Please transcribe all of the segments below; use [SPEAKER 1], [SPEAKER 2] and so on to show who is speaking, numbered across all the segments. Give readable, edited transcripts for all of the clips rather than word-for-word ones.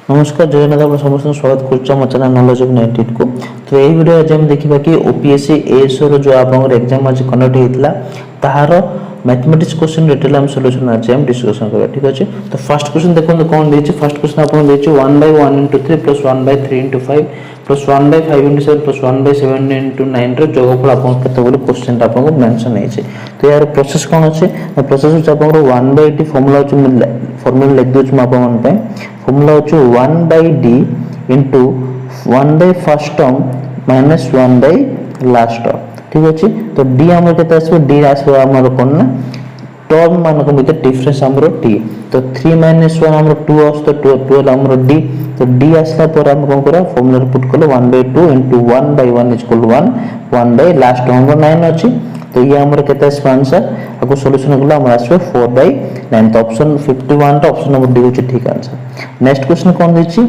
[SPEAKER 1] नमस्कार जगन्नाथ आप समस्त स्वागत कर चैनल नॉलेज ऑफ 98 को। तो यही वीडियो आज हम देखिबा कि ओपीएससी एएसओ रो जो आपन एग्जाम आज कंडक्ट हेतला ताहार मैथमेटिक्स क्वेश्चन डिटेल हम सॉल्यूशन आज हम डिस्कशन करबा। ठीक अछि, तो फर्स्ट क्वेश्चन देखो कोन देछि। फर्स्ट क्वेश्चन आपन देछि 1/1 * 3 + 1/3 * 5 + 1/5 * 7 + 1/7 * 9 रो जोगफल आपन केते बोले क्वेश्चन आपन को मेंशन हेछि। तो यार प्रोसेस कोन अछि, प्रोसेस आपन 1/d फार्मूला लिख दोछ म आपन पे formula होச்சு 1/d into 1 by first term minus 1 by last term। ठीक अछि, तो d हमर केते आसबो, d आसबो हमर कोन ना टर्म मान को भितर डिफरेंस हमर t। तो 3 - 1 हमर 2 आस, तो 12 हमर d। तो d आसला पर हम कोन करा फॉर्मूला पुट करलो 1/2 into 1/1 = 1 1 by last term 9 अछि। तो ये हमर केते आंसर आपको सॉल्यूशन करला हमर आसबो 4/9। तो ऑप्शन 51 टा ऑप्शन नंबर डी होछि ठीक आंसर। नेक्स्ट क्वेश्चन कोन देछि,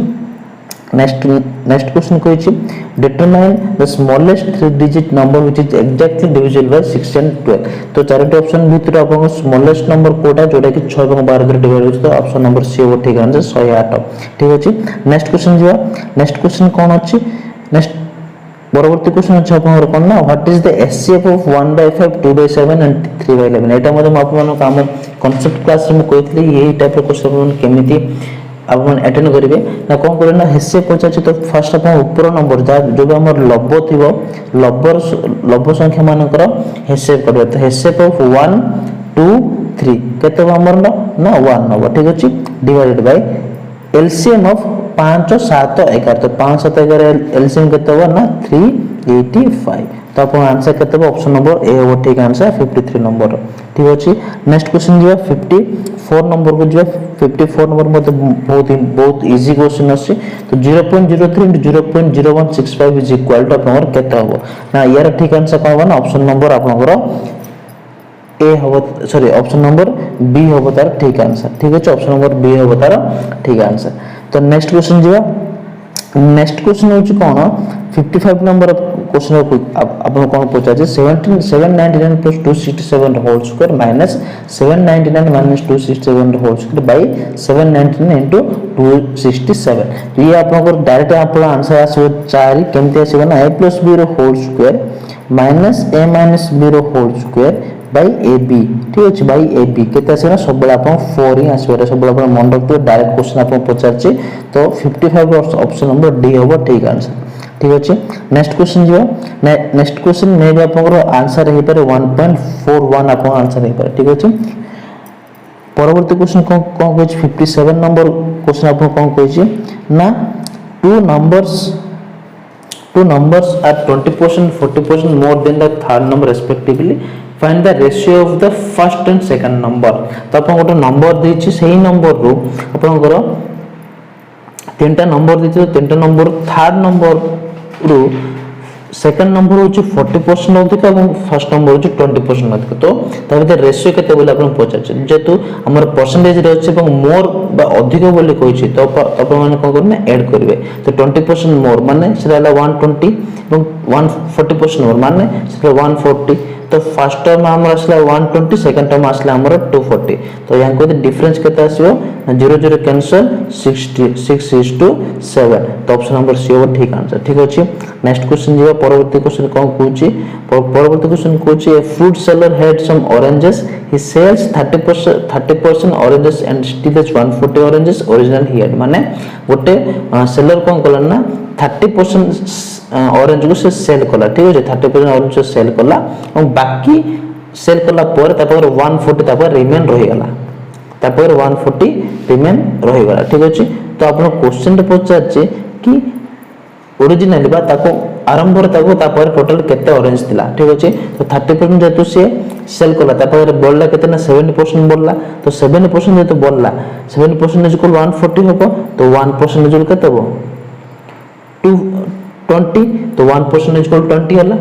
[SPEAKER 1] नेक्स्ट क्वेश्चन कहछि determine the smallest 3 digit number which is exactly divisible by 6 and 12। तो चारोटी ऑप्शन भितर आपन स्मॉलेस्ट नंबर कोटा जोटा कि 6 এবং 12 द्वारा डिवाइड होछि। तो ऑप्शन नंबर सी हो ठीक आंसर 108। ठीक अछि, नेक्स्ट क्वेश्चन जिवा। नेक्स्ट क्वेश्चन कोन अछि, नेक्स्ट परवर्ती क्वेश्चन अछि आपन कोन ना what is the HCF of 1/5 2/7 and 3/11। एटा मध्ये म आपन काम कांसेप्ट क्लास में कहथली यही टाइप रो क्वेश्चन आपन केमिति आपन अटेंड करिवे ना कोन करे ना एचसीएफ पचाछि। तो फर्स्ट आपन ऊपर नंबर जा जो भी हमर लब्ध थिबो लब्ध संख्या मानकर एचसीएफ करबे। तो एचसीएफ ऑफ 1 2 3 केते हमर ना 1 नबो। ठीक अछि, डिवाइडेड बाय एलसीएम ऑफ 5 7 11। तो 5 7 11 एलसीएम केते हो ना 385। तो अपन आंसर केते हो ऑप्शन नंबर ए हो ठीक आंसर 53 नंबर। ठीक अछि, नेक्स्ट क्वेश्चन जिवा 54 नंबर को जिवा। 54 नंबर मते बहुत इजी क्वेश्चन अछि। तो 0.03 * 0.0165 इज इक्वल टू अपन केते हो ना यार ठीक आंसर कहबा ना ऑप्शन नंबर आपनकर ए हो, सॉरी ऑप्शन नंबर बी हो तार ठीक आंसर। ठीक अछि, ऑप्शन नंबर बी हो तार ठीक आंसर। तो नेक्स्ट क्वेश्चन जिवा। नेक्स्ट क्वेश्चन होछि कोन 55 नंबर क्वेश्चन आपन कोन पूछा 799 + 267 होल स्क्वायर माइनस 799 - 267 होल स्क्वायर बाय 799 * 267। तो ये आपन को डायरेक्ट आपन आंसर आसो 4 केमते आसीबा ना a + b रो whole square minus a - b रो होल स्क्वायर बाय ab। ठीक अछि, बाय ab केते आसीना सब बेला आपन 4 ही आसीबा। सब बेला आपन मन रखियो डायरेक्ट क्वेश्चन आपन पूछाछि। तो 55 ऑप्शन नंबर डी होबो ठीक आंसर। ठीक अछि, नेक्स्ट क्वेश्चन जियो। नेक्स्ट क्वेश्चन मे भी आपन आंसर हे पारे 1.41 आपन आंसर हे पारे। ठीक अछि, परवर्ती क्वेश्चन कोन कहै 57 नंबर क्वेश्चन आपन कोन कहै ना two numbers are 20% 40% more than the third number respectively, find the ratio of the first and second number। तो अपन गोटे नंबर देछि, सेही नंबर रो अपन करो तीनटा नंबर देछि। तो तीनटा नंबर थर्ड नंबर रो सेकंड नंबर होछि 40% अधिक और फर्स्ट नंबर होछि 20% अधिक। तो ता भीतर रेशियो केते बोले अपन पचाछ जेतु हमर परसेंटेज रे अछि এবং मोर बा अधिक बोले कहिछि। तो अपन माने कोन करने ऐड करबे। तो 20% मोर माने सेला 120 এবং 140% मोर माने सेला 140। तो फर्स्ट टर्म हमर असला 120, सेकंड टर्म असला हमर 240। तो यहां को डिफरेंस केते आसीबो 0 0 कैंसिल 66:7। तो ऑप्शन नंबर सी हो ठीक आंसर। ठीक अछि, नेक्स्ट क्वेश्चन जे परवर्ती क्वेश्चन कोन कहूची। परवर्ती क्वेश्चन कहूची a fruit seller had some oranges, he sells 30% oranges and still has 140 oranges original he had. माने गोटे सेलर कोन करलन ना 30% ऑरेंज को से सेल कला। ठीक अछि, 30% ऑरेंज को सेल कला और बाकी सेल कला पर तापर 140 तापर रिमेन रहि गला, तापर 140 रिमेन रहि गला। ठीक अछि, तो आपण क्वेश्चन रे पचाछे कि ओरिजिनल बा ताको आरंभ रे ताको तापर टोटल केते ऑरेंज थिला। ठीक अछि, तो 30% जेतु से सेल कला तापर बोलला केते ना 70% बोलला। तो 70% जेतु बोलला 70% इक्वल 140 होबो। तो 1% इक्वल केते हो 220। तो 1% इक्वल 20 होला।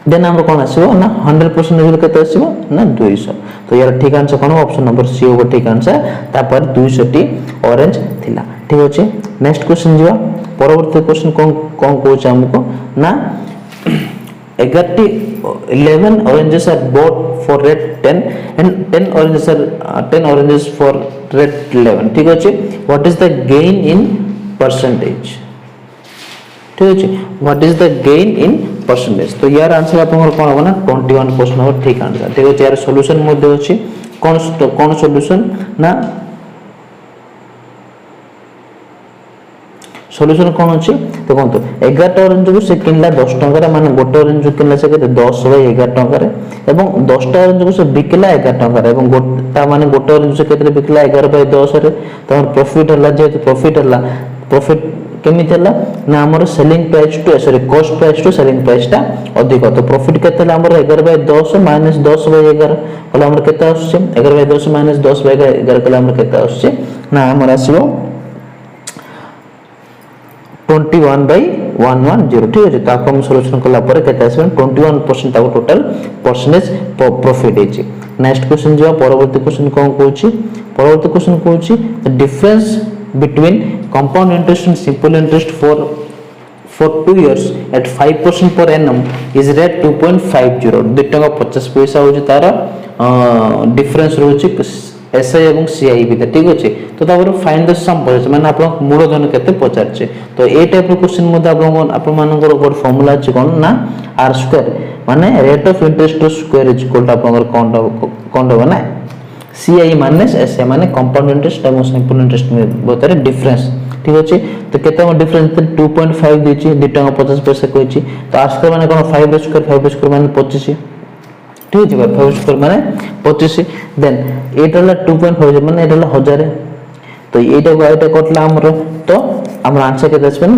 [SPEAKER 1] देन हमर कोन आसीबो ना 100% इक्वल केते आसीबो ना 200। तो यार ठीक आंसर कोन ऑप्शन नंबर सी होबो ठीक आंसर। तापर 200 टी ऑरेंज थिला। ठीक अछि, नेक्स्ट क्वेश्चन जिवा। परवर्ती क्वेश्चन कोन कहूछ हमको ना 11 oranges are bought for rate 10 and 10 oranges for rate 11। ठीक अछि, what is the gain in percentage ठीक अच्छे what is the gain in percentage तो यार आंसर आप कौन होगा ना 21% होगा ठीक आंसर ठीक अच्छे यार सॉल्यूशन मध्ये अछि कौन सॉल्यूशन ना सॉल्यूशन कौन अच्छी तो कहतु 11 ऑरेंज को से किनला 10 टंका माने गोटे ऑरेंज को किनला से केते 10 बाय 11 टंका रे एवं 10 टा ऑरेंज को से बिकला 11 टंका रे एवं ता माने गोटे ऑरेंज से केते बिकला 11 बाय 10 रे तो प्रॉफिट हला जे प्रॉफिट केमिति हला ना हमर selling price to sorry cost price to selling price टा अधिक तो प्रॉफिट केते हला हमर 11 बाय 10 माइनस 10 बाय 11 कहला हमर केते आछे 11 बाय 10 माइनस 10 बाय 11 कहला हमर केते आछे ना हमर आसीबो 21/110 ठीक है तो हम सॉल्यूशन कला पर केते आसे 21% ताको टोटल परसेंटेज प्रॉफिट है नेक्स्ट क्वेश्चन जो परवर्ती क्वेश्चन कोन कहूची परवर्ती क्वेश्चन कहूची the difference between compound interest and simple interest for 2 years at 5% per annum is rate 2.50 2 टका 50 पैसा होची तार डिफरेंस रहउची एसआई एवं सीआई भी ठीक अच्छे तो तापर फाइंड द सम पचार माने आप मूलधन केते पचारचे तो ए टाइप क्वेश्चन मध्ये आप मानकर गोट फार्मूला अछि कोन ना आर स्क्वायर माने rate of interest square is equal to आपनकर कोन होबा ना सीआई माइनस एसआई माने कंपाउंड इंटरेस्ट एवं सिंपल इंटरेस्ट बोतरे डिफरेंस ठीक अच्छे तो केते डिफरेंस 2.5 देछि 2 टका 50 पैसा कहछि तो आर स्क्वायर माने कोन 5 स्क्वायर माने 25 ठीक है 5 स्क्वायर माने 25 देन एटा 2.5 माने एटा 1000 तो एटा को एटा कटला हमर तो हमर आंसर के दसबेन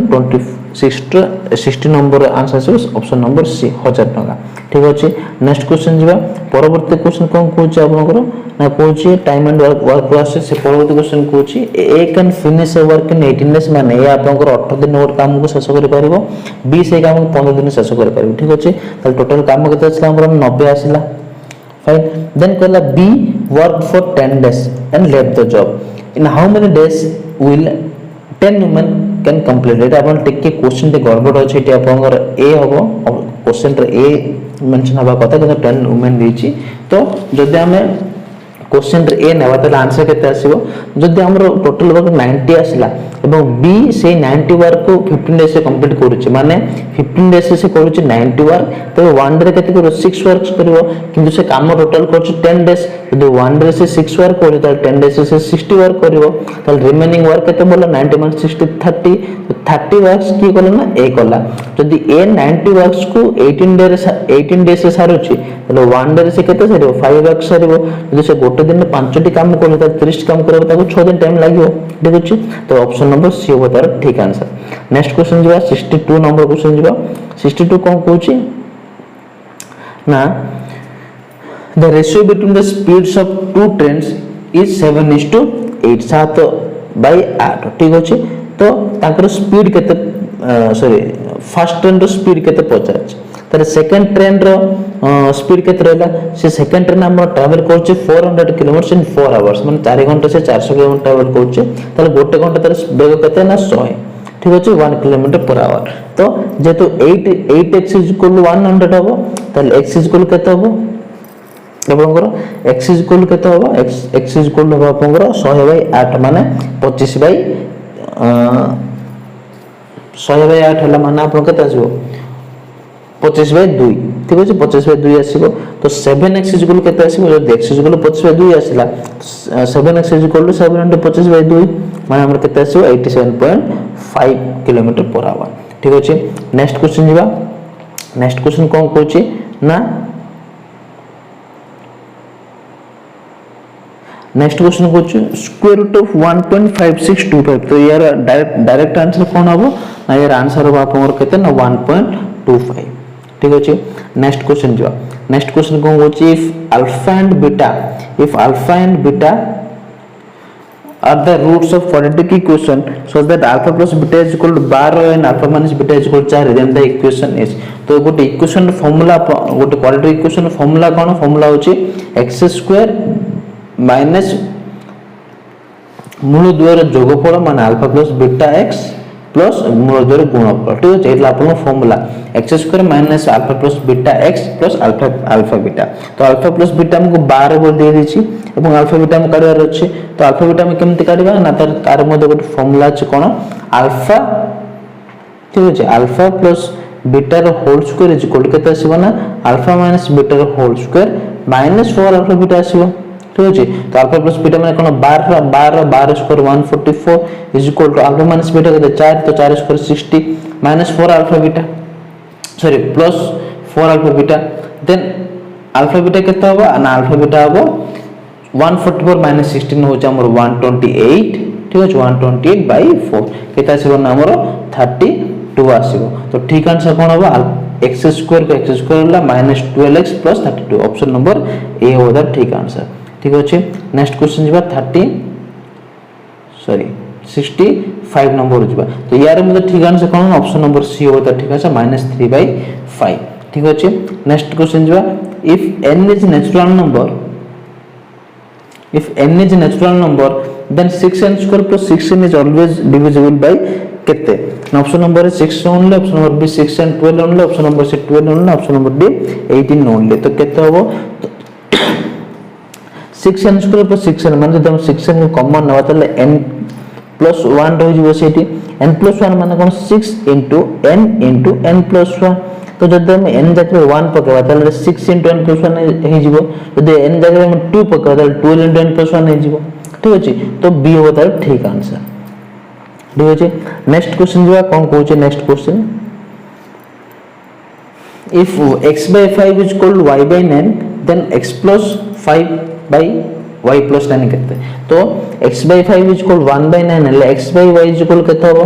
[SPEAKER 1] 60 नंबर आंसर से ऑप्शन नंबर सी 1000 टका ठीक अछि नेक्स्ट क्वेश्चन जीवा परवर्ती क्वेश्चन कोन कहूची आपनकर ना कहूची टाइम एंड वर्क प्रोसेस से परवर्ती क्वेश्चन कहूची A can finish a work in 18 days माने ए आपनकर 18 दिन और काम को शेष करि परिबो बी से काम को 15 दिन शेष करि परिबो ठीक अछि त टोटल काम केते आछला हमर 90 आछला फाइन देन कहला B work for 10 days and left the job in how many days will 10 women can complete it अपन टिके क्वेश्चन ते गड़बड़ अछि एटी आपनकर ए हबो क्वेश्चन रे ए मेंशन हबा कथा कि 10 women देछि तो जदि हमें क्वेश्चन रे ए नेबा त आंसर केते आसीबो जदि हमरो टोटल वर्क 90 आसला एवं बी से 90 वर्क को 15 डेज से कंप्लीट करूछि माने 15 डेज से करूछि 90 वर्क तो 1 डे केते करो 6 वर्क्स करबो किंतु से काम टोटल करूछि 10 डेज यदि 1 डे से 6 वर्क करी त 10 डेज से 60 वर्क करबो त रिमेनिंग वर्क केते बोला 90 - 60 30 30 वर्क्स की करला ना ए करला जदि ए 90 वर्क्स को 18 डेज से सारुछि तो 1 डे से केते सारिबो 5 वर्क्स सारिबो यदि से गोटे दिन में 5टी काम करले त 30 काम करबो ताको 6 दिन टाइम लागियो ठीक अछि तो ऑप्शन नंबर सी होबो तार ठीक आंसर नेक्स्ट क्वेश्चन जीवा 62 नंबर क्वेश्चन जीवा 62 कोन कहूची ना the ratio between the speeds of two trains is 7:8 7/8 ठीक अछि तो ताकर स्पीड केते सॉरी फर्स्ट ट्रेन रो स्पीड केते पचाछ तर सेकंड ट्रेन रो स्पीड केते रहला से सेकंड ट्रेन हम ट्रैवल करछे 400 किलोमीटर इन 4 आवर्स माने 4 घंटा से 400 किलोमीटर ट्रैवल करछे ताले गोटे घंटा तर वेग केते ना 100 ठीक अछि 1 किलोमीटर पर आवर तो जेतु 8x = 100 हबो ताले x = केते हबो आपनकर x = केते हबो x = हबो आपनकर 100/8 माने 100/8 हला माने आपन केते आसीबो 25/2 ठीक अछि 25/2 आसीबो तो 7x = केते आसीबो जब x = 25/2 आसीला 7x = 7 * 25/2 माने हमर केते आसीबो 87.5 किलोमीटर पर आवर ठीक अछि नेक्स्ट क्वेश्चन जीवा नेक्स्ट क्वेश्चन कोन कहूची ना नेक्स्ट क्वेश्चन कहूची स्क्वायर रूट ऑफ 1.5625 तो यार डायरेक्ट आंसर कोन हबो ना यार आंसर हबो आपनकर केते ना 1.25 ठीक अछि नेक्स्ट क्वेश्चन जो नेक्स्ट क्वेश्चन कोन कहूची if alpha and beta are the roots of quadratic equation so that alpha plus beta is equal to 12 and alpha minus beta is equal to 4 then the equation is तो गोटे equation formula गोटे quadratic equation formula कोन formula होची x² minus मूल 2 ର जोगफल माने alpha plus beta x plus मूल 2 ର गुणफल ठीक अछि एतला आपन formula x² minus alpha plus beta x plus alpha beta तो अल्फा प्लस बीटा हमको 12 बोल दे दी छी एवं अल्फा बीटा हम काढवार अछि तो अल्फा बीटा हम केमति काढबा ना तार मध्य गोटे फार्मूला अछि कोन अल्फा ठीक अच्छे alpha plus beta whole square is equal के आसो ना alpha minus beta whole square minus 4 alpha beta आसो ठीक अच्छे। तो अल्फा प्लस बीटा मैंने कौन 12 square 144 is equal to alpha minus beta के 4 तो 4 square 60 minus 4 alpha beta sorry plus 4 alpha beta then alpha beta केते होबो ना अल्फा बीटा होबो 144 माइनस 16 हो हमर 128 ठीक अछि 128 बाय 4 केते आसीबो ना हमर 32 आसीबो। तो ठीक आंसर कोन होबो x स्क्वायर को x स्क्वायर होला minus 12x plus 32 option number A हो द ठीक आंसर ठीक अछि। नेक्स्ट क्वेश्चन जिबा 65 नंबर जिबा तो यार मतलब ठीक आंसर कोन ऑप्शन नंबर सी हो द ठीक आंसर माइनस 3/5 ठीक अछि। नेक्स्ट क्वेश्चन जिबा if n is natural number then 6n square plus 6n is always divisible by केते option number 6 only option number B 6 and 12 only option number C 12 only option number D 18 only. तो केते होबो 6n square plus 6n माने जब 6n को common नवा तले n plus 1 रहि जिवो सेठी n plus 1 माने कोन 6 into n plus 1 तो जब हम n जगह 1 पकवा तले 6 into n plus 1 हे जिवो जदि n जगह हम 2 पकवा तले 12 into n plus 1 हे जिवो ठीक अछि। तो बी हो तार ठीक आंसर ठीक अछि। नेक्स्ट क्वेश्चन जिवा कोन कहूचे next question if x by 5 is equal to y by 9 then x plus 5 by y plus 9 केते तो x by 5 is equal 1 by 9 ले x by y is equal केते होबो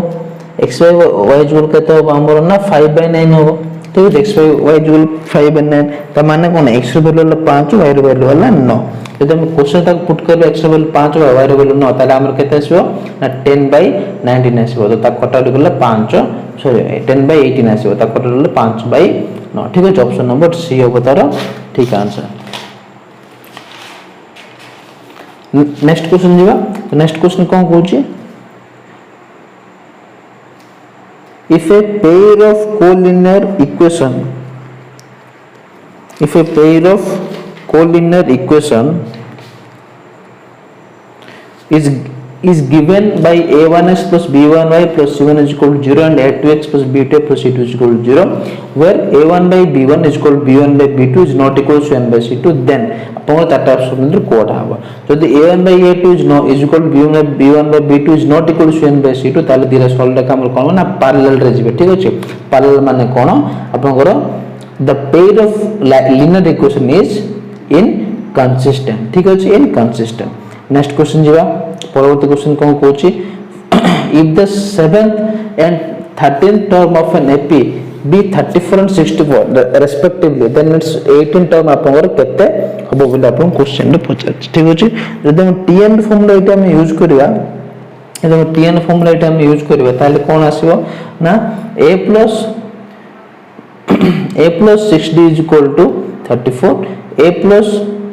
[SPEAKER 1] x by y is equal केते होबो हमर ना 5 by 9 होबो ठीक है x by y is equal 5 by 9 त माने कोन x रो वैल्यू होला 5 y रो वैल्यू होला 9 यदि हम क्वेश्चन तक पुट करबे x रो वैल्यू 5 y रो वैल्यू 9 ताले हमर केते आसीबो ना 10 by 19 आसीबो तो ता कटा गले 5 सॉरी 10 by 18 आसीबो ता कटा गले 5 by 9 ठीक है। ऑप्शन नंबर सी होबो तार ठीक आंसर। नेक्स्ट क्वेश्चन जीवा तो नेक्स्ट क्वेश्चन कोन कहूची if a pair of collinear equation is given by a1x plus b1y plus c1 is equal to 0 and a2x plus b2 plus c2 is equal to 0 where a1 by b1 is equal to b1 by b2 is not equal to c1 by c2 then upon Tata option में code हबो जदि a1 by a2 is equal to b1 by b2 is not equal to c1 by c2 ताले दिरा solve का हमर कोन ना parallel रे जिवे ठीक अछि। पैरेलल माने कोन आपनकर the pair of linear equation is inconsistent ठीक अछि inconsistent। नेक्स्ट क्वेश्चन जीवा परवर्ती क्वेश्चन कोन कहूची if the 7th and 13th term of an AP be 34 and 64 respectively then its 18 term आपनकर केते हबो बोले आपन क्वेश्चन रे पूछा ठीक अछि। जदि हम tn फॉर्मूला एटा हम यूज करिया यदि हम tn फॉर्मूला एटा हम यूज करिया ताले कोन आसीबो ना a plus 6d is equal to 34 a plus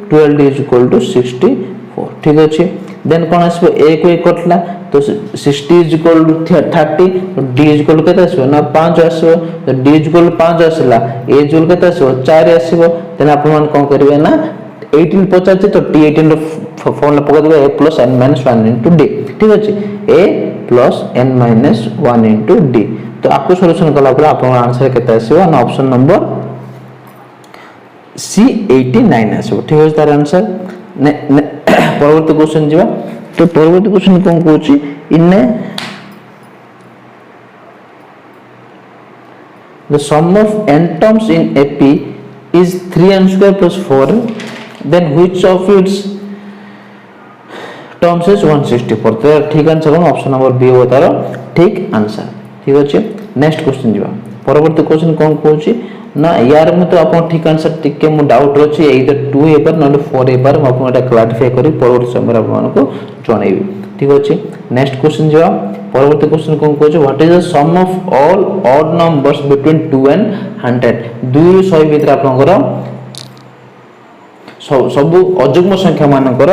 [SPEAKER 1] 12d is equal to 64 ठीक अछि। देन कोन आसीबो a को 1 कटला तो 60 is equal to 30 तो d is equal केते आसीबो ना 5 आसीबो तो d is equal 5 आसीला a is equal केते आसीबो 4 आसीबो देन आपण मान कोन करिवे ना 18 पचाचे तो t18 रो फॉर्मूला पका देबे a plus n minus 1 into d ठीक अछि a plus n minus 1 into d तो आपको सॉल्यूशन कला पर आपण आंसर केते आसीबो ना ऑप्शन नंबर सी 89 आसीबो ठीक अछि तार आंसर। परवर्ती क्वेश्चन जीवा तो परवर्ती क्वेश्चन कोन कहूची इने the sum of n terms in AP is 3n square plus 4 then which of its terms is 164 तो ठीक आंसर कोन ऑप्शन नंबर बी हो तार ठीक आंसर ठीक अछि। नेक्स्ट क्वेश्चन जीवा परवर्ती क्वेश्चन कोन कहूची ना यार में तो आपन ठीक आंसर टिके मु डाउट रछि एइदर 2 हे पर न 4 हे पर आपन एटा क्लैरिफाई करी परवर्ती समय आपन को जणाइबी ठीक अछि। नेक्स्ट क्वेश्चन जो परवर्ती क्वेश्चन कोन कहै छै what is the sum of all odd numbers between 2 and 100 2 ରୁ 100 भितर आपनकर सब अजुग्म संख्या मानकर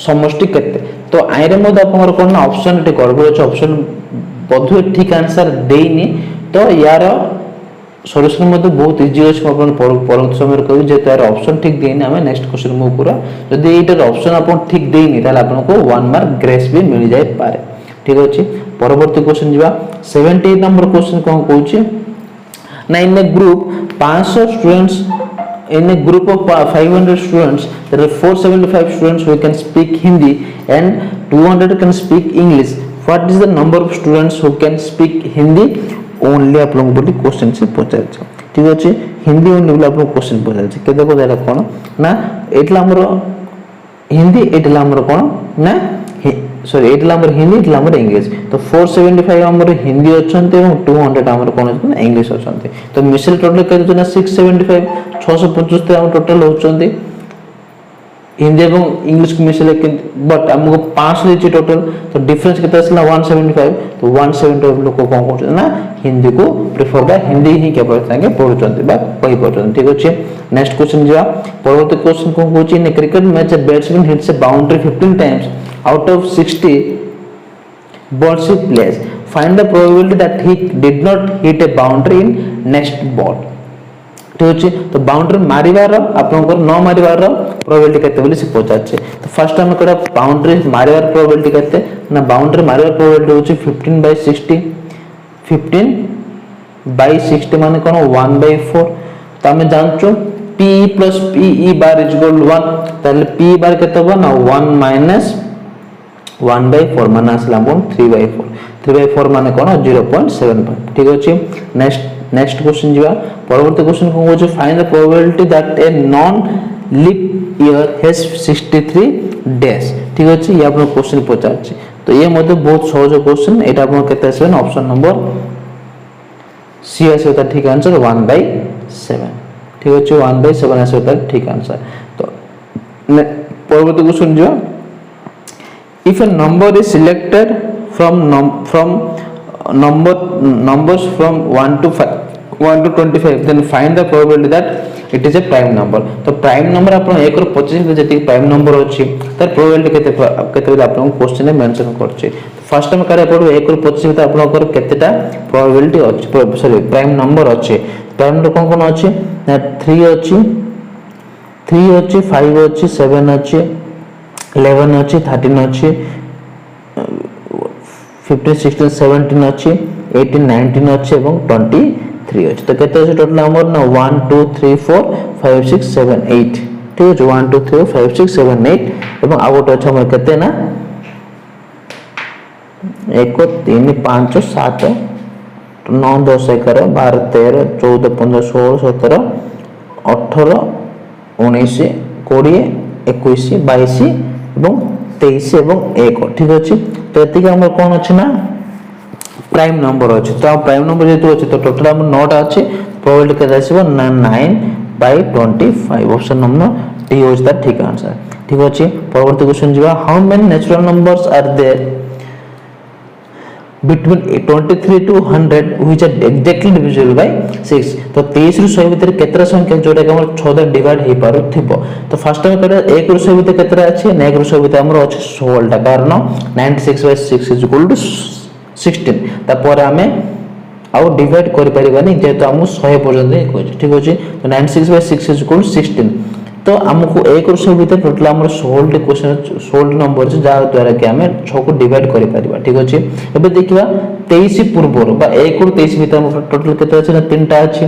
[SPEAKER 1] समष्टि केते तो आइरे मद आपनकर कोन ऑप्शन एटे गड़बड़ अछि ऑप्शन बधु ठीक आंसर देइनी तो यार सॉल्यूशन मध्ये बहुत इजी अछि अपन परवर्ती समय कहबी जे तार ऑप्शन ठीक देइनी हमें नेक्स्ट क्वेश्चन मूव करा जदि एटार ऑप्शन अपन ठीक देइनी ताले आपन को 1 मार्क ग्रेस भी मिल जाय पारे ठीक अछि। परवर्ती क्वेश्चन जीवा 78 नंबर क्वेश्चन कोन कहूची ना in a group 500 students in a group of 500 students there are 475 students who can speak Hindi and 200 can speak English. What is the number of students who can speak Hindi only? आप लोगों बोली question से पूछा जाए ठीक अच्छे Hindi only बोले आप लोग क्वेश्चन पूछा जाए केते को देला कोन ना एटला हमरो हिंदी एटला हमरो कोन ना सॉरी एटला हमरो हिंदी एटला हमरो इंग्लिश तो 475 हमरो हिंदी अछंते और 200 हमरो कोन अछि इंग्लिश अछंते तो मिसल टोटल केते ना 675 675 हम टोटल होचंते हिंदी एवं इंग्लिश को मिसल बट हमको 500 लेछि टोटल तो डिफरेंस केते आसला 175 तो 175 लोग को कोन करछ ना हिंदी को प्रेफर बा हिंदी ही के पड़तांगे पढुचंते बा कहि पढुचंते ठीक अछि नेक्स्ट क्वेश्चन जा परवर्ती क्वेश्चन को होछि in cricket match a batsman hits a boundary 15 times out of 60 balls he plays find the probability that he did not hit a boundary in next ball ठीक अछि तो बाउंड्री मारिवार आपनकर न मारिवार probability केते बोली से पचाछे तो फर्स्ट हम करा बाउंड्री मारिवार प्रोबेबिलिटी केते ना बाउंड्री मारिवार प्रोबेबिलिटी होछि 15/60 15/60 माने कोन 1/4 त हम जानचो p + pe bar = 1 ताले p bar केते हो ना 1 - 1/4 माने असला 3/4 3/4 माने कोन 0.75 ठीक अछि नेक्स्ट क्वेश्चन जीवा परवर्ती क्वेश्चन को हो find the probability that a non leap year has 63 days ठीक अछि ये आपन क्वेश्चन पचार छी तो ये मते बहुत सहज क्वेश्चन एटा आपन केते आसे ऑप्शन नंबर सी आसे त ठीक आंसर 1/7 ठीक अछि 1/7 आसे त ठीक आंसर तो परवर्ती क्वेश्चन जीवा if a number is selected from numbers from 1 to 25 then find the probability that it is a prime number तो prime number आपण 1 रो 25 जति prime number अछि तर probability केते आपण क्वेश्चन में मेंशन करछे फर्स्ट टाइम करे पड़ो 1 रो 25 त आपण कर केतेटा probability अछि सॉरी prime number अछि prime number कोन अछि 3 अछि 5 अछि 7 अछि 11 अछि 13 अछि 15 16 17 अछि 18 19 अछि एवं 23 अछि तो केते अछि टोटल नंबर ना 1 2 3 4 5 6 7 8 ठीक अछि 1 2 3 5 6 7 8 एवं आउट अछि हमर केते ना 1 3 5 7 9 10 11 12 13 14 15 16 17 18 19 20 21 22 एवं 23 एवं 1 ठीक अछि तो एतिक हमर कोन अछि ना प्राइम नंबर अछि तो प्राइम नंबर जेतु अछि तो टोटल हम 9 टा अछि प्रोबेबिलिटी केते आसीबो 9/25 ऑप्शन नंबर डी होज द ठीक आंसर ठीक अछि परवर्ती क्वेश्चन जीवा how many natural numbers are there between 23 to 100 which are exactly divisible by 6 तो 23 रु 100 भीतर केतरा संख्या जोटा के हमर 6 दा डिवाइड हे पारो थिबो तो फर्स्ट टाइम करे 1 रु 100 भीतर केतरा अछि 1 रु 100 भीतर हमर अछि 16 टा कारण 96/6 = 16 ता पर हमें आउ डिवाइड करि परिबानी जेतो हम 100 पर्यंत कहै ठीक अछि तो 96/6 = 16 तो हमको 1 रु 100 भीतर टोटल हमर 16 टी क्वेश्चन 16 नंबर छै जा द्वारा कि हमें 6 को डिवाइड करि परिबा ठीक अछि एबे देखिबा 23 पूर्व बा 1 रु 23 भीतर हमर टोटल केते अछि ना 3 टा अछि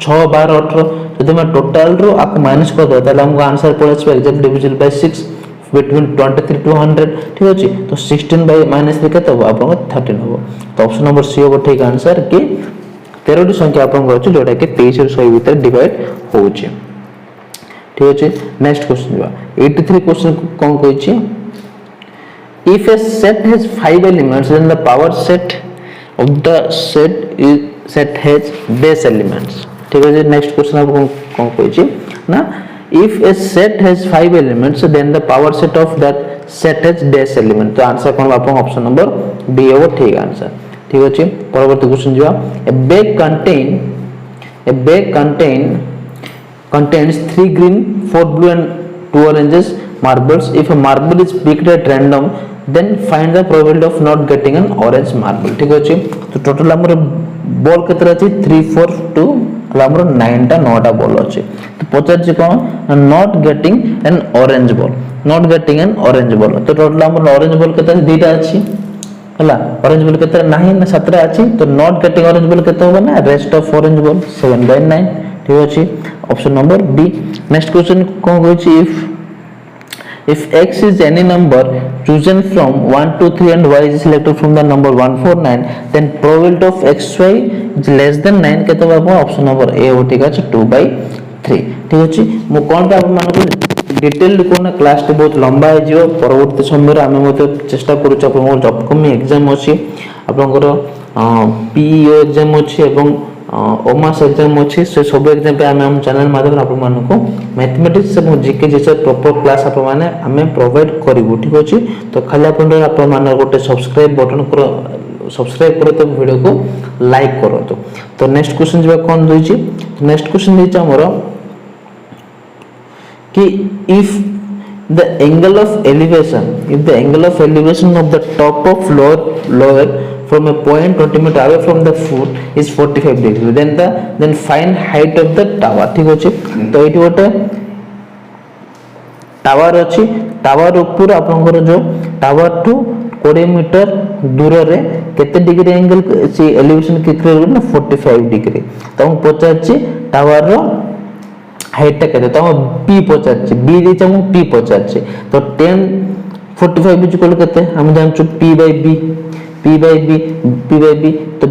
[SPEAKER 1] 6 12 18 यदि हम टोटल रो आक माइनस कर दो ताले हमको आंसर पड़छ exact division by 6 between 23 to 100 ठीक अछि तो 16 बाय माइनस केते हो आपन 13 हो तो ऑप्शन नंबर सी हो ठीक आंसर कि 13 टी संख्या आपन को अछि जोटा कि 23 रु 100 भीतर डिवाइड होउछि ठीक अछि नेक्स्ट क्वेश्चन बा 83 क्वेश्चन कोन कहै छी if a set has 5 elements then the power set of the set has base elements ठीक अछि नेक्स्ट क्वेश्चन आप कोन कहै छी ना if a set has 5 elements then the power set of that set has base element तो answer कोन आपन option number B हो ठीक आंसर ठीक अछि परवर्ती क्वेश्चन जीवा a bag contains 3 green 4 blue and 2 oranges marbles if a marble is picked at random then find the probability of not getting an orange marble ठीक अछि तो टोटल हमर बॉल केतरा अछि 3 4 2 हमर 9 टा 9 टा बॉल अछि तो पचार जे कोन not getting an orange ball तो टोटल हमर orange ball केतरा 2 टा अछि हला ऑरेंज बॉल केते नाही ना 17 अछि तो नॉट गेटिंग ऑरेंज बॉल केते होबा ना रेस्ट ऑफ ऑरेंज बॉल 7/9 ठीक अछि option number D next question कोन होय छि if x is any number chosen from 1 to 3 and y is selected from the number 149 then probability of xy is less than 9 केते होबा option number A हो ठीक अछि 2/3 ठीक अछि मु कोन पे आप मानको डिटेल कोन क्लास टे बहुत लंबा है जियो परवर्ती समय रे आमे मते चेष्टा करू छ अपन अपकमिंग एग्जाम अछि आपनकर पीईओ एग्जाम अछि एवं ओमास एग्जाम अछि से सब एग्जाम पे आमे हम चैनल माध्यम रे आपन मानको मैथमेटिक्स से जीके जैसे प्रॉपर क्लास आप माने आमे प्रोवाइड करिवु ठीक अछि तो खाली आपन माने गोटे सब्सक्राइब बटन करो सब्सक्राइब करो तो वीडियो को लाइक करो तो नेक्स्ट क्वेश्चन जबा कोन दोइ छी नेक्स्ट क्वेश्चन दै छ हमर कि if the angle of elevation of the top of lower from a point 20 meter away from the foot is 45 degree then find height of the tower ठीक अछि तो एठी गोटे टावर अछि टावर ऊपर आपनकर जो टावर टू 20 मीटर दूर रे केते डिग्री एंगल से एलिवेशन के क्रिएट ना 45 डिग्री तो हम पचाछि टावर रो हाइट केते तो p पचाछि b दी हम p पचाछि तो 10 45 इक्वल केते हम जान छु p by b तो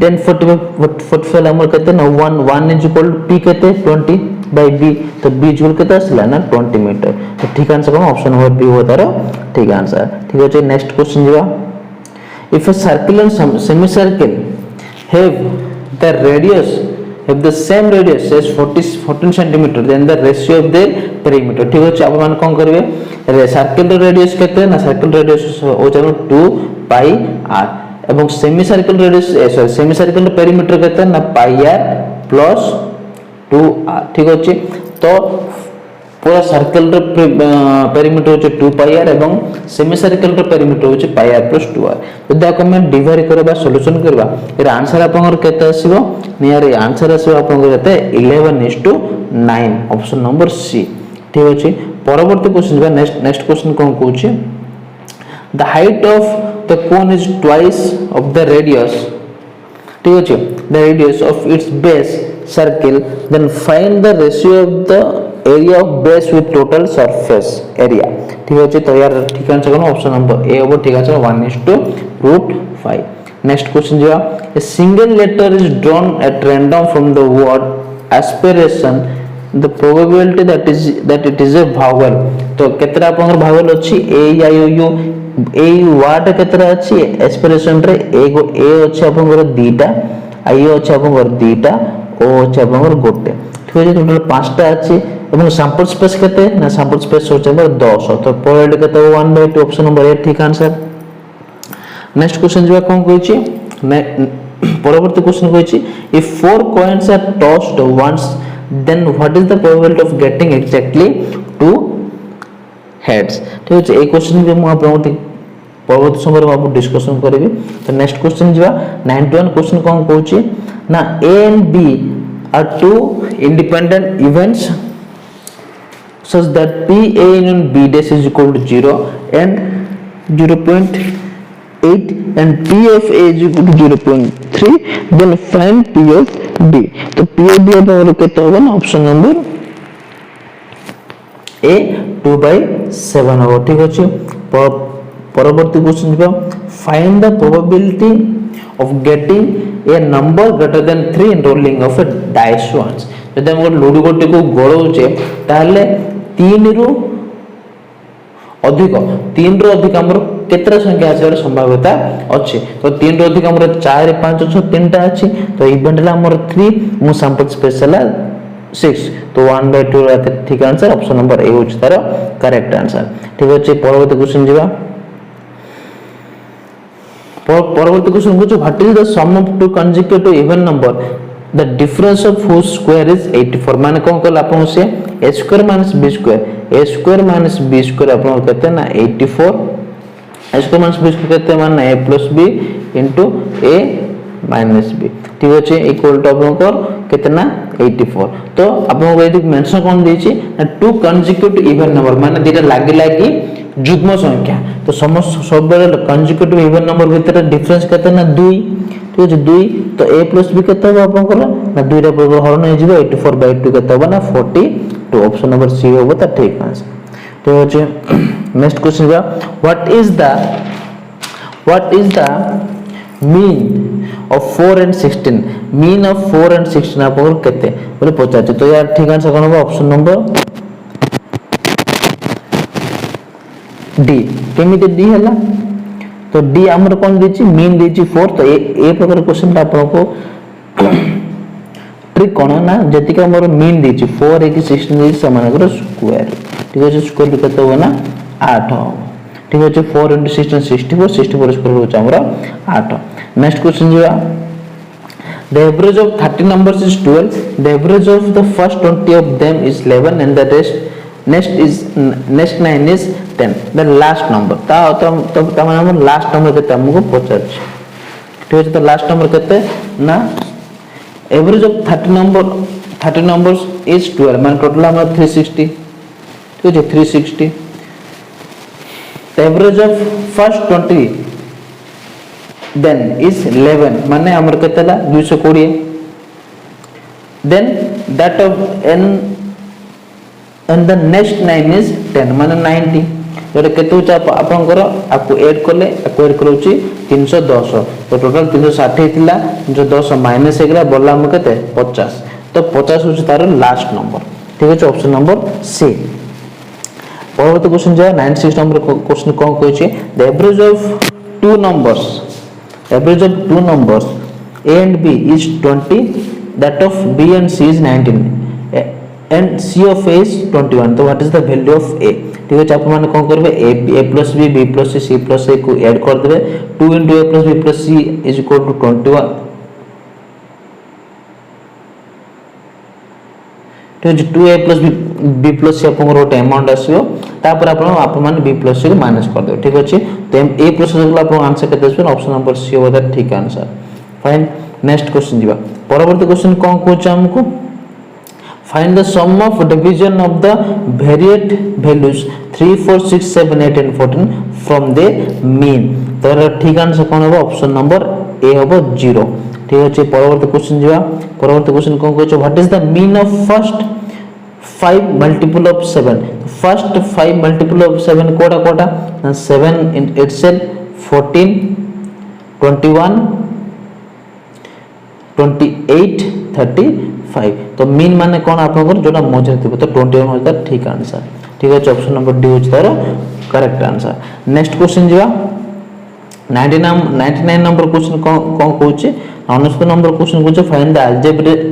[SPEAKER 1] 10 45 हमर केते ना 1 इज इक्वल p केते 20 by b तो b इक्वल केते असला ना 20 मीटर तो ठीक आंसर हम ऑप्शन नंबर b हो तारो ठीक आंसर ठीक अछि नेक्स्ट क्वेश्चन जिवा if a circle and semicircle have the radius have the same radius as 14 cm then the ratio of their perimeter ठीक अछि आप मान कोन करबे सर्कल रेडियस केते ना सर्कल रेडियस हो जानो 2 pi r एवं semi circle radius sorry semi circle perimeter केते ना pi r plus 2r ठीक अछि तो पूरा सर्कल रे पेरीमीटर होचे 2 pi r एवं सेमी सर्कल रे पेरीमीटर होचे pi r plus 2r यदि आप हम डिवाइड करबा सॉल्यूशन करबा एर आंसर आपन केते आसीबो नियर आंसर आसीबो आपन केते 11:9 ऑप्शन नंबर सी ठीक अछि परवर्ती क्वेश्चन बा नेक्स्ट क्वेश्चन कोन कहूची the height of the cone is twice of the radius ठीक अछि the radius of its base circle then find the ratio of the area of base with total surface area ठीक अछि तो यार ठीक answer cone option number A हो ठीक answer 1:5 next question जो a single letter is drawn at random from the word aspiration the probability that it is a vowel तो केतरा आपन vowel अछि a i o u a word केतरा अछि aspiration रे एगो ए अछि आपन दुटा आई अछि आपन दुटा ओ अछि आपन गोटे ठीक अछि टोटल पांचटा अछि एवं सैंपल स्पेस केते ना सैंपल स्पेस होचे 10 तो प्रोबेबिलिटी केते 1/2 ऑप्शन नंबर ए ठीक आंसर नेक्स्ट क्वेश्चन जो कोन कहै छी परवर्ती क्वेश्चन कहै छी if 4 coins are tossed once then what is the probability of getting exactly 2 heads ठीक अछि ए क्वेश्चन जे हम आपन परवर्ती समय में आप डिस्कशन करेबे तो नेक्स्ट क्वेश्चन जो 91 क्वेश्चन कोन कहै छी ना a and b are two independent events such that p a union b dash is equal to 0 and 0.8 and p of a is equal to 0.3 then find p of b तो p of b अपन केते होबा ना option number a 2/7 हो ठीक अछि परवर्ती question जो find the probability of getting a number greater than 3 in rolling of a dice once यदि हम लूडो गोटे को गोळौचे ताले 3 रु अधिक 3 रु अधिक हमर केतरा संख्या आसार संभाव्यता अछि तो 3 रु अधिक हमर 4 5 6 3टा अछि तो इवेंट ला हमर 3 मु सैंपल स्पेशल 6 तो 1/2 रहते ठीक आंसर ऑप्शन नंबर ए होछ तार करेक्ट आंसर ठीक अछि परवर्ती क्वेश्चन जिबा परवर्ती क्वेश्चन को what is the sum of two consecutive even number the difference of whose square is 84 माने कोन कहला अपन से a square minus b square अपन कहते ना 84 a square minus b square कहते माने a plus b into a minus b ठीक अछि equal to अपन को कितना 84 तो अपन को एदिक मेंशन कोन दै छी टू कंसेक्यूटिव इवन नंबर माने दिटा लागी जुग्म संख्या तो समस्त सब बेले कंजुगेटिव इवन नंबर भितर डिफरेंस केते ना 2 ठीक है 2 तो a प्लस b केते हो आपन कोला ना 2 रे हरण हो जिवो 84/2 केते हो ना 42 ऑप्शन नंबर सी होबो त ठीक आंसर तो होचे नेक्स्ट क्वेश्चन बा what is the mean of 4 and 16 mean of 4 and 16 आपन केते बोले पचाचे तो यार ठीक आंसर कोन होबो ऑप्शन नंबर डी केमिते डी हला तो डी हमर कोन देची मीन देची 4 तो ए प्रकार क्वेश्चन आपन को ट्रिक कोन ना जति का हमर मीन देची 4 एक 16 देची समान कर स्क्वायर ठीक है स्क्वायर केते हो ना 8 ठीक है 4 * 16 64 64 स्क्वायर हो हमर 8 नेक्स्ट क्वेश्चन जीवा the average of 30 numbers is 12 the average of the first 20 of them is 11 and the next 9 is 10 the last number ता माने लास्ट नंबर केते हमको पचार ठीक है तो लास्ट नंबर केते ना एवरेज ऑफ 30 numbers is 12 माने टोटल हमर 360 ठीक है 360 the average of first 20 then is 11 माने हमर केतेला 220 then that of n and the next 9 is 10 माने 90 जोटा केते होचा आपन करो आपको ऐड करले होची 310 तो टोटल 360 हितला 310 माइनस हेगला बोला हम केते 50 तो 50 होची तार लास्ट नंबर ठीक है ऑप्शन नंबर सी परवर्ती क्वेश्चन जे 96 नंबर क्वेश्चन कोन कहै छै the average of two numbers a and b is 20 that of b and c is 19 and c of a is 21 तो what is the value of a ठीक है आप माने कोन करबे a plus b plus c plus a को add कर देबे 2 * a plus b plus c is equal to 21 तो 2a plus b plus c अपन रोटे अमाउंट आसीयो तापर अपन माने b plus c को माइनस कर दो ठीक अछि तो a प्रोसेस गला अपन आंसर के देबे ऑप्शन नंबर सी होबा ठीक आंसर फाइन नेक्स्ट क्वेश्चन दिबा परवर्ती क्वेश्चन कोन कोच हमको find the sum of division of the variate values 3 4 6 7 8 and 14 from the mean तो ठीक आंसर कोन होबा ऑप्शन नंबर ए होबा 0 ठीक अछि परवर्ती क्वेश्चन दिबा परवर्ती क्वेश्चन कोन कोच what is the mean of first 5 multiple of 7 first 5 multiple of 7 कोटा 7 in itself 14 21 28 35 तो मीन माने कोन आपन जोटा मजे थिबो तो 21 होता ठीक आंसर ठीक है ऑप्शन नंबर डी होच तार करेक्ट आंसर नेक्स्ट क्वेश्चन जिवा 99 नंबर क्वेश्चन कोन कहूचे 99 नंबर क्वेश्चन कहूचे find the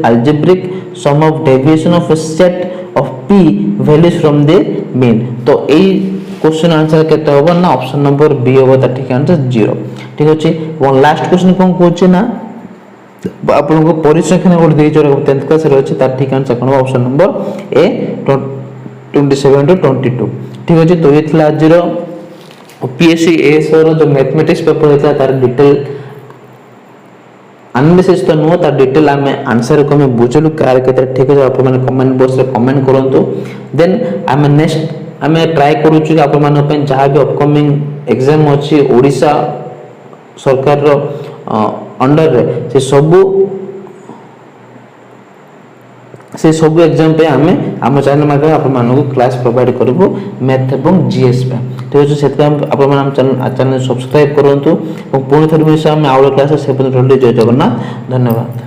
[SPEAKER 1] algebraic sum of deviation of a set of p values from the mean तो ए क्वेश्चन आंसर केते होबो ना ऑप्शन नंबर बी होबो त ठीक आंसर 0 ठीक अछि और लास्ट क्वेश्चन कोन कहूचे ना आपन को परिसंख्यान कोड देइ जोर 10th क्लास रे अछि त ठीक answer cone option number A 27 to 22 ठीक अछि तो एथला आज रो पीएससी एएसओ रो जो मैथमेटिक्स पेपर हेता तार डिटेल एनालिसिस तो नो ता डिटेल हमें आंसर को मैं बुझलु कार के ठीक है आप माने कमेंट बॉक्स रे कमेंट करंतु देन हमें नेक्स्ट हमें ट्राई करू छु आप माने पे जहां भी अपकमिंग एग्जाम अछि ओडिसा सरकार रो अंडर रे से सब एग्जाम पे हमें हम चैनल माध्यम आप मानू क्लास प्रोवाइड करबो मैथ एवं जीएस पे तो जो सेते आप मान चैनल सब्सक्राइब करंतु और पूर्ण थर में हम आउट क्लास से जय जगन्नाथ धन्यवाद।